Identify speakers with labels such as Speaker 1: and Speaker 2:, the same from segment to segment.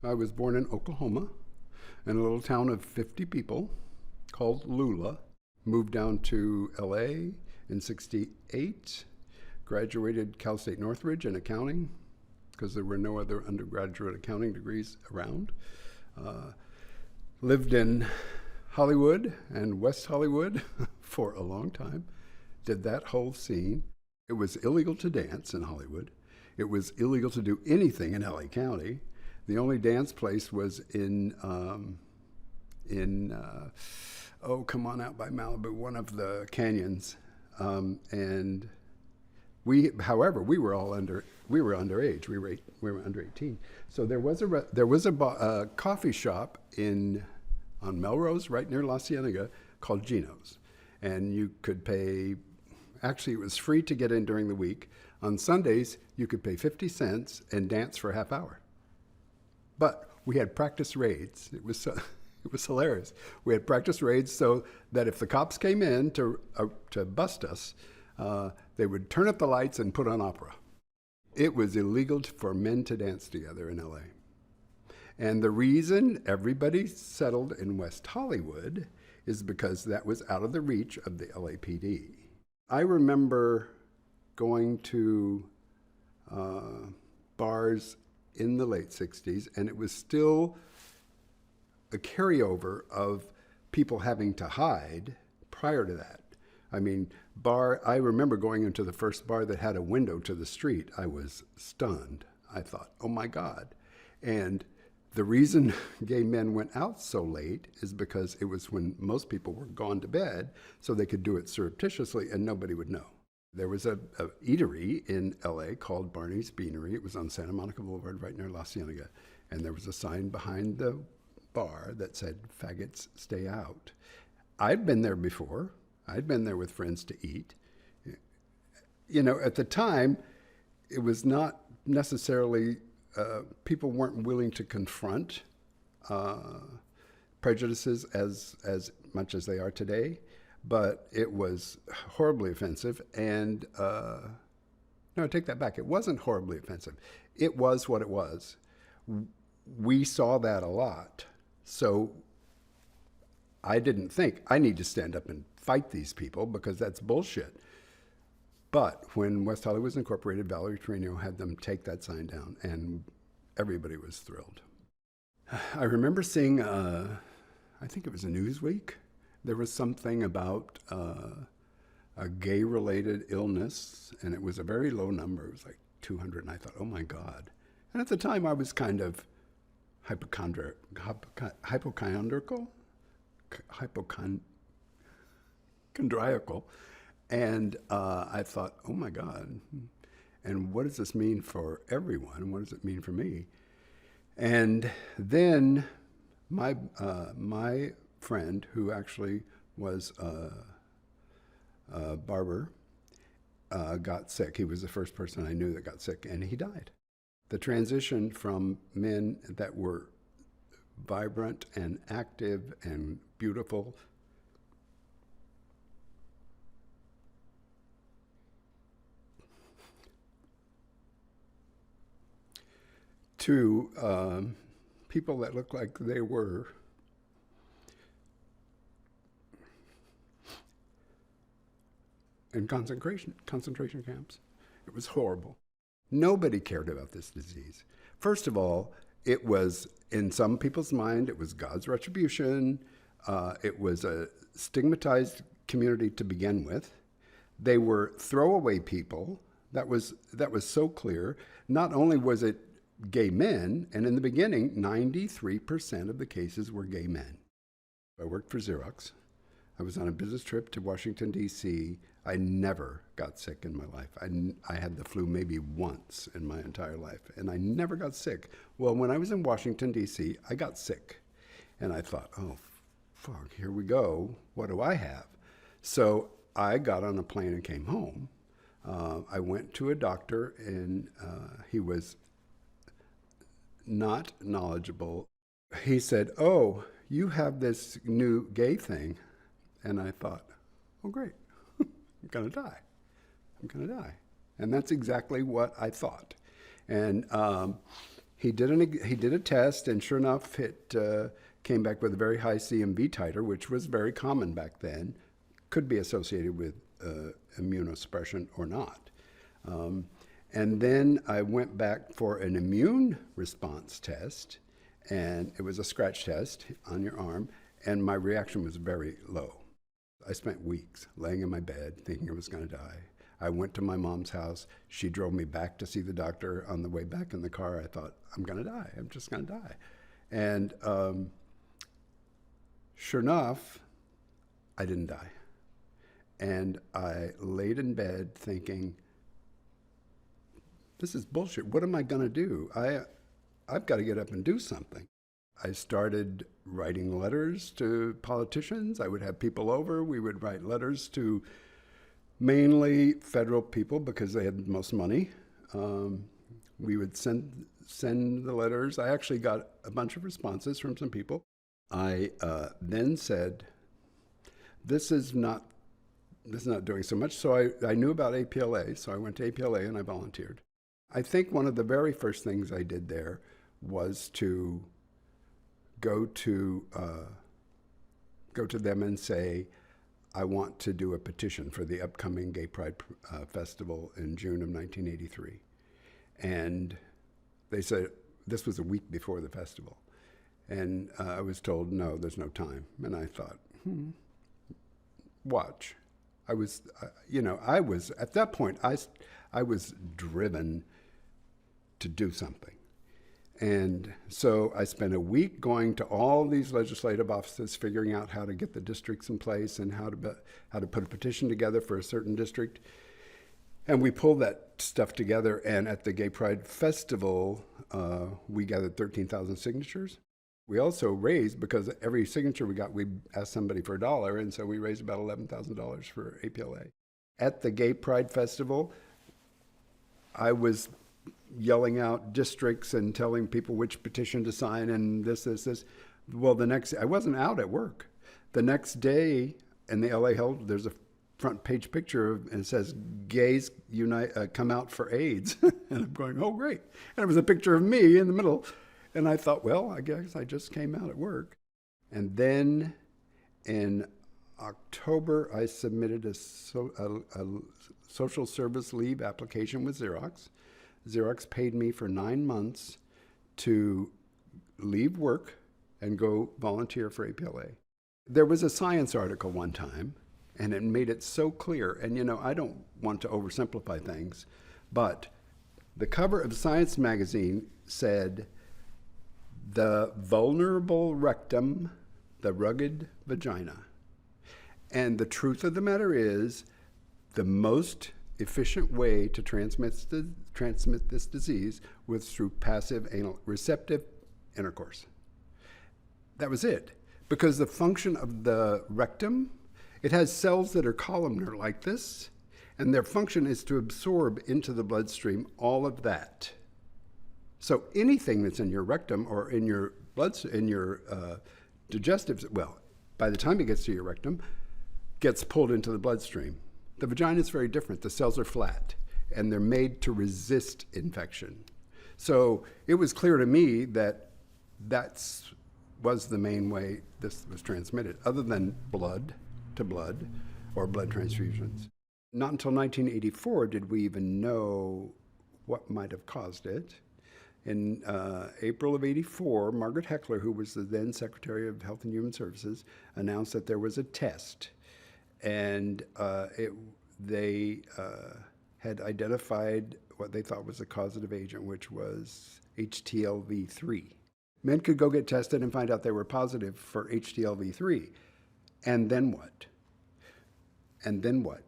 Speaker 1: I was born in Oklahoma in a little town of 50 people called Lula. Moved down to LA in 68. Graduated Cal State Northridge in accounting because there were no other undergraduate accounting degrees around. Lived in Hollywood and West Hollywood for a long time. Did that whole scene. It was illegal to dance in Hollywood. It was illegal to do anything in LA County. The only dance place was oh, come on out by Malibu, one of the canyons. And however, we were underage. We were under 18. So there was a coffee shop on Melrose, right near La Cienega, called Gino's. And you could pay, actually it was free to get in during the week. On Sundays, you could pay 50 cents and dance for a half hour. But we had practice raids. It was hilarious. We had practice raids so that if the cops came in to bust us, they would turn up the lights and put on opera. It was illegal for men to dance together in LA. And the reason everybody settled in West Hollywood is because that was out of the reach of the LAPD. I remember going to bars in the late 60s, and it was still a carryover of people having to hide prior to that. I mean, I remember going into the first bar that had a window to the street. I was stunned. I thought, oh my God. And the reason gay men went out so late is because it was when most people were gone to bed, so they could do it surreptitiously and nobody would know. There was a eatery in LA called Barney's Beanery. It was on Santa Monica Boulevard right near La Cienega. And there was a sign behind the bar that said, "Faggots stay out." I'd been there before. I'd been there with friends to eat. You know, at the time, it was not necessarily, people weren't willing to confront prejudices as much as they are today, but it was horribly offensive. And no, I take that back. It wasn't horribly offensive. It was what it was. We saw that a lot. So I didn't think I need to stand up and fight these people because that's bullshit. But when West Hollywood was incorporated, Valerie Trino had them take that sign down, and everybody was thrilled. I remember seeing, I think it was a Newsweek. There was something about a gay-related illness, and it was a very low number. It was like 200, and I thought, oh my God. And at the time, I was kind of hypochondriacal, and I thought, oh my God, and what does this mean for everyone? What does it mean for me? And then my friend, who actually was a barber, got sick. He was the first person I knew that got sick, and he died. The transition from men that were vibrant and active and beautiful to people that looked like they were in concentration camps. It was horrible. Nobody cared about this disease. First of all, it was, in some people's mind, it was God's retribution. It was a stigmatized community to begin with. They were throwaway people. That was so clear. Not only was it gay men, and in the beginning, 93% of the cases were gay men. I worked for Xerox. I was on a business trip to Washington, D.C. I never got sick in my life. I had the flu maybe once in my entire life, and I never got sick. Well, when I was in Washington, D.C., I got sick. And I thought, oh, fuck, here we go. What do I have? So I got on a plane and came home. I went to a doctor, and he was not knowledgeable. He said, oh, you have this new gay thing. And I thought, oh, great. I'm going to die. I'm going to die. And that's exactly what I thought. And He did a test, and sure enough, it came back with a very high CMV titer, which was very common back then. Could be associated with immunosuppression or not. And then I went back for an immune response test, and it was a scratch test on your arm, and my reaction was very low. I spent weeks laying in my bed thinking I was going to die. I went to my mom's house. She drove me back to see the doctor. On the way back in the car, I thought, I'm going to die. I'm just going to die. And sure enough, I didn't die. And I laid in bed thinking, this is bullshit. What am I going to do? I've got to get up and do something. I started writing letters to politicians. I would have people over. We would write letters to mainly federal people because they had the most money. We would send the letters. I actually got a bunch of responses from some people. I then said, this is not doing so much. So I knew about APLA, so I went to APLA and I volunteered. I think one of the very first things I did there was to go to them and say, I want to do a petition for the upcoming Gay Pride Festival in June of 1983. And they said, this was a week before the festival. And I was told, no, there's no time. And I thought, watch. I was at that point, I was driven to do something. And so I spent a week going to all these legislative offices, figuring out how to get the districts in place and how to put a petition together for a certain district. And we pulled that stuff together. And at the Gay Pride Festival, we gathered 13,000 signatures. We also raised, because every signature we got, we asked somebody for $1, and so we raised about $11,000 for APLA. At the Gay Pride Festival, I was yelling out districts and telling people which petition to sign and this. Well, I wasn't out at work. The next day in the LA Herald, there's a front page picture and it says, gays unite, come out for AIDS. And I'm going, oh, great. And it was a picture of me in the middle. And I thought, well, I guess I just came out at work. And then in October, I submitted a social service leave application with Xerox. Xerox paid me for 9 months to leave work and go volunteer for APLA. There was a science article one time, and it made it so clear. And, I don't want to oversimplify things, but the cover of Science magazine said, the vulnerable rectum, the rugged vagina. And the truth of the matter is, the most efficient way to transmit this disease was through passive anal receptive intercourse. That was it. Because the function of the rectum, it has cells that are columnar like this, and their function is to absorb into the bloodstream all of that. So anything that's in your rectum or in your digestive, well, by the time it gets to your rectum, gets pulled into the bloodstream. The vagina is very different. The cells are flat, and they're made to resist infection. So it was clear to me that was the main way this was transmitted, other than blood to blood or blood transfusions. Not until 1984 did we even know what might have caused it. In April of '84, Margaret Heckler, who was the then Secretary of Health and Human Services, announced that there was a test, and they had identified what they thought was a causative agent, which was HTLV3. Men could go get tested and find out they were positive for HTLV3. And then what? And then what?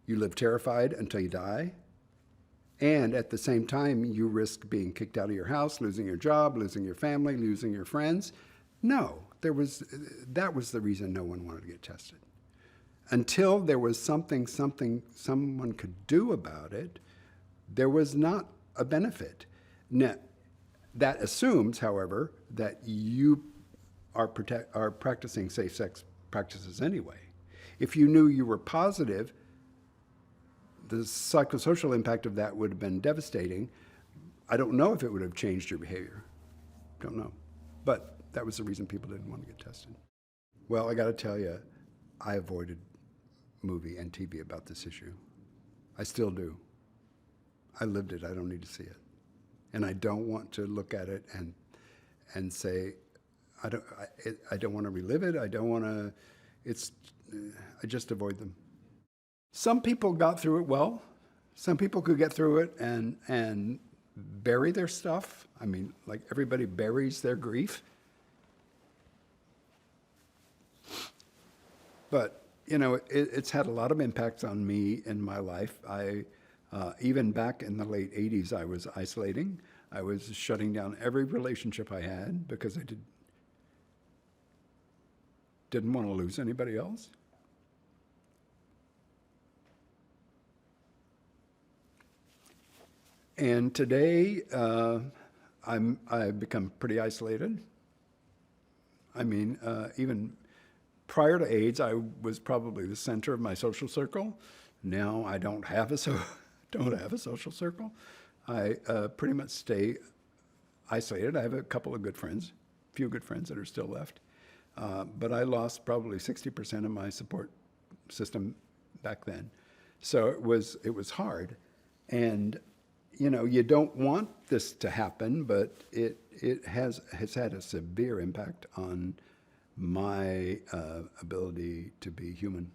Speaker 1: You live terrified until you die? And at the same time, you risk being kicked out of your house, losing your job, losing your family, losing your friends. No, that was the reason no one wanted to get tested. Until there was something someone could do about it, there was not a benefit. Now, that assumes, however, that you are practicing safe sex practices anyway. If you knew you were positive, the psychosocial impact of that would have been devastating. I don't know if it would have changed your behavior. Don't know. But that was the reason people didn't want to get tested. Well, I got to tell you, I avoided movie and TV about this issue. I still do. I lived it. I don't need to see it. And I don't want to look at it and say, I don't want to relive it. I don't want to, I just avoid them. Some people got through it well. Some people could get through it and bury their stuff. I mean, like everybody buries their grief. But, you know, it's had a lot of impacts on me in my life. Even back in the late 80s, I was isolating. I was shutting down every relationship I had because I didn't want to lose anybody else. And today, I've become pretty isolated. I mean, even prior to AIDS, I was probably the center of my social circle. Now I don't have a social circle. I pretty much stay isolated. I have a couple of good friends, few good friends that are still left. But I lost probably 60% of my support system back then. So it was hard. And you know, you don't want this to happen, but it has had a severe impact on my ability to be human.